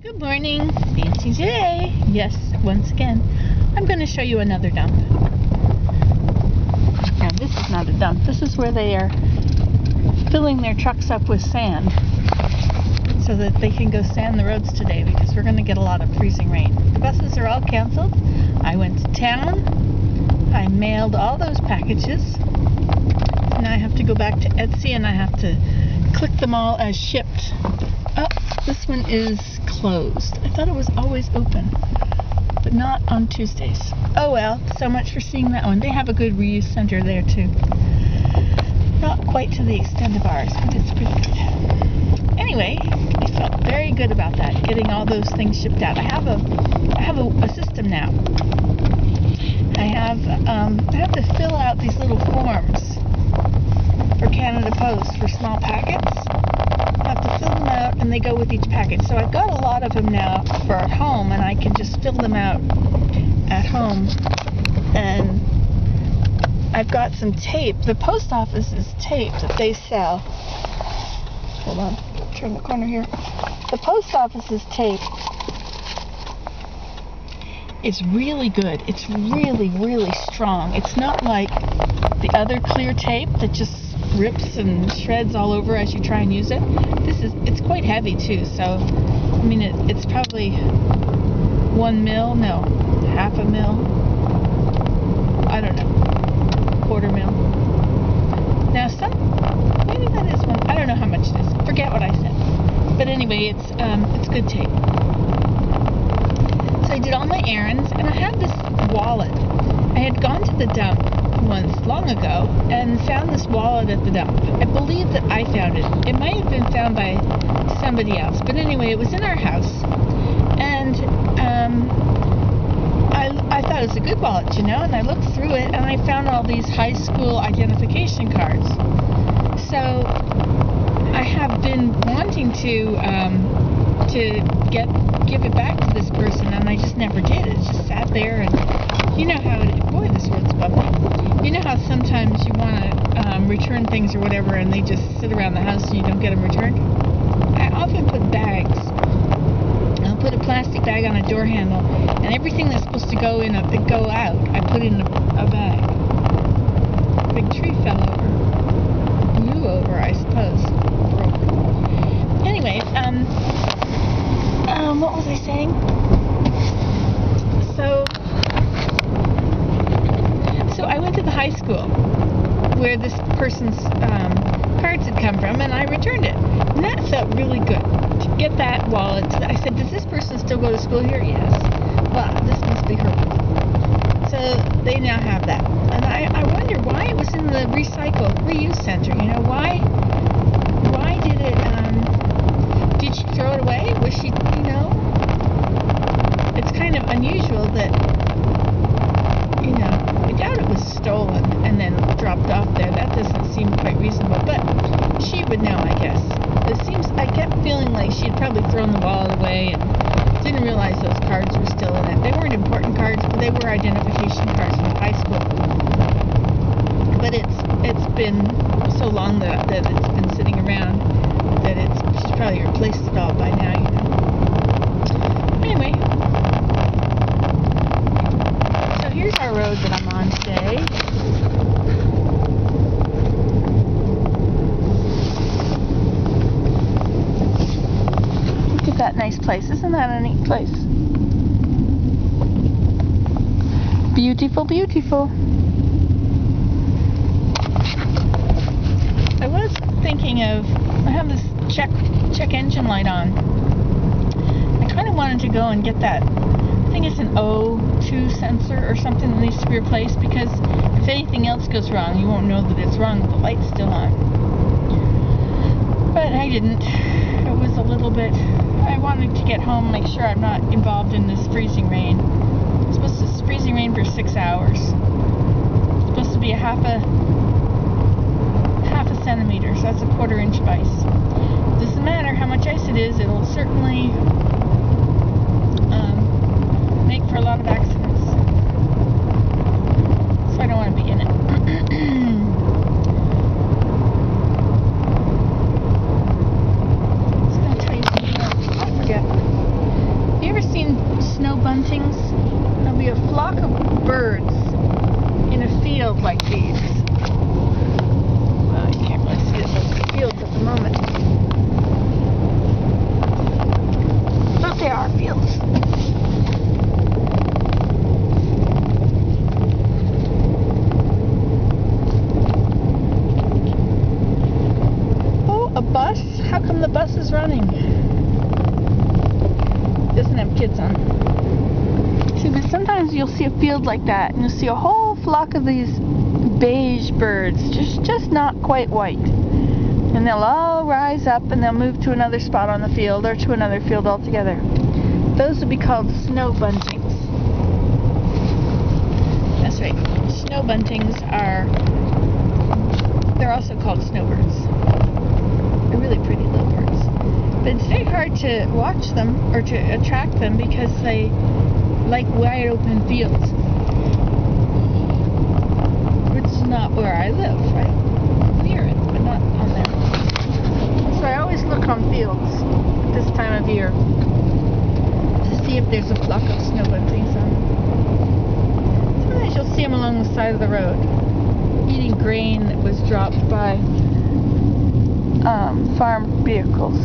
Good morning, Fancy J. Yes, once again, I'm going to show you another dump. Now, this is not a dump. This is where they are filling their trucks up with sand so that they can go sand the roads today because we're going to get a lot of freezing rain. The buses are all canceled. I went to town. I mailed all those packages. So now I have to go back to Etsy and I have to click them all as shipped. Oh, this one is closed. I thought it was always open, but not on Tuesdays. Oh well, so much for seeing that one. They have a good reuse center there too. Not quite to the extent of ours, but it's pretty good. Anyway, I felt very good about that, getting all those things shipped out. I have a system now. I have to fill out these little forms for Canada Post for small packets. I have to fill them out and they go with each package. So I've got a lot of them now for at home and I can just fill them out at home. And I've got some tape. The post office's tape that they sell. Hold on, turn the corner here. The post office's tape is really good. It's really, really strong. It's not like the other clear tape that just rips and shreds all over as you try and use it. It's quite heavy too, so I mean it's probably 1 mil, no, half a mil, I don't know, quarter mil. Now maybe that is one, I don't know how much it is, forget what I said. But anyway, it's good tape. So I did all my errands and I had this wallet. I had gone to the dump once long ago and found this wallet at the dump. I believe that I found it. It might have been found by somebody else, but anyway, it was in our house, and I thought it was a good wallet, you know, and I looked through it and I found all these high school identification cards. So I have been wanting to give it back to this person, and I just never did. It just sat there, and you know how boy, this road's bumpy. You know how sometimes you want to return things or whatever, and they just sit around the house and you don't get them returned? I often put bags. I'll put a plastic bag on a door handle, and everything that's supposed to go out, I put in a bag. A big tree fell over. Blew over, I suppose. Broke. Anyway, what was I saying? So I went to the high school where this person's cards had come from, and I returned it. And that felt really good to get that wallet. I said, does this person still go to school here? Yes. Well, this must be her. So they now have that. And I wonder why it was in the reuse center. You know, why did it, did she throw it away? Was she, you know, it's kind of unusual that, you know, I doubt it was stolen and then dropped off there. That doesn't seem quite reasonable, but she would know, I guess. I kept feeling like she had probably thrown the wallet away and didn't realize those cards were still in it. They weren't important cards, but they were identification cards from high school. But it's been so long that it's been sitting around that she's probably replaced it all by now, you know. Anyway, so here's our road that I'm on today. Look at that nice place. Isn't that a neat place? Beautiful, beautiful. I was thinking of, I have this check engine light on. I kind of wanted to go and get that, I think it's an O2 sensor or something that needs to be replaced, because if anything else goes wrong, you won't know that it's wrong if the light's still on. But I didn't. It was a little bit, I wanted to get home, make sure I'm not involved in this freezing rain. It's freezing rain for 6 hours. It's supposed to be a half a centimeter, so that's a 1/4 inch of ice. Doesn't matter how much ice it is, it'll certainly make for a lot of accidents. So I don't want to be in it. I was going to tell you something else. I forget. ever seen snow buntings? There'll be a flock of birds in a field like these. Well, you can't really see the fields at the moment. But they are fields. Oh, a bus? How come the bus is running? Doesn't have kids on. See, but sometimes you'll see a field like that, and you'll see a whole flock of these beige birds, just not quite white. And they'll all rise up and they'll move to another spot on the field or to another field altogether. Those would be called snow buntings. That's right. Snow buntings they're also called snowbirds. They're really pretty little birds. But it's very hard to watch them or to attract them because they like wide open fields. Which is not where I live, right? Near it, but not on there. So I always look on fields at this time of year to see if there's a flock of snow buntings on them. Sometimes you'll see them along the side of the road, eating grain that was dropped by farm vehicles.